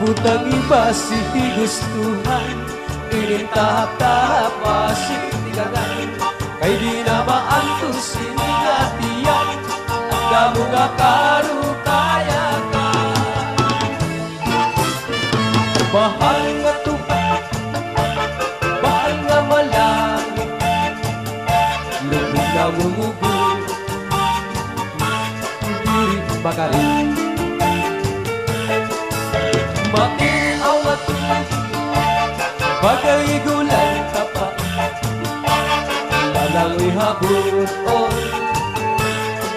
butang ibasih gustuhan ini tahap-tahap masih tigangan kay di na maantos inigatian anda bunga karukaya ka mahal nga tupat mahal nga malangit lubog na gumugun diri makarin matinaw nga tupat bagay gulan tapat lalangoy habot o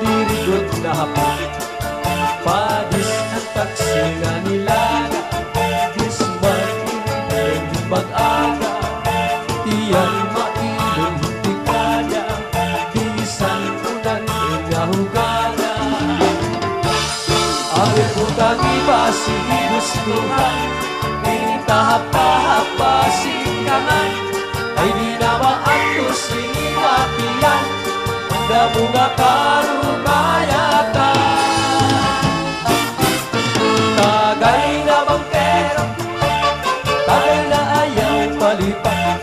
dirigod na hapon padis ang taksi nga nilaga disman ineng mag-aga tiyan mailong tikada bisan unan nga hugana agad butang ibasih gustuhan tahap-tahap basikangan ay di na maantos inigatian anda bunga karumayakan tagal na bangkero tagal na ayaw palipat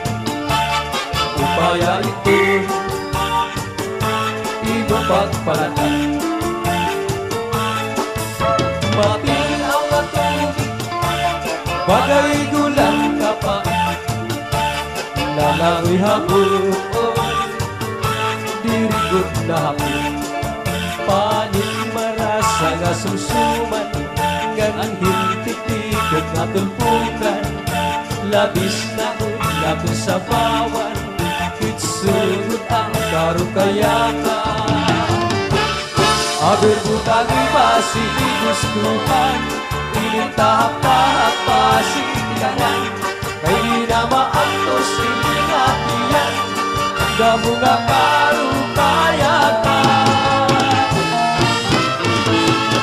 upaya ito iba pagpalatan matinaw nga tubig bagay gulang ka pa lalangoy hapon dirigod na hapon panin marasa nga sumsuman ngang hintik-tikot nga tulpukan labis na ulatong sa bawan kitsugot ang karukayakan aber butang ibasih gustuhan ini tahap-tahap masih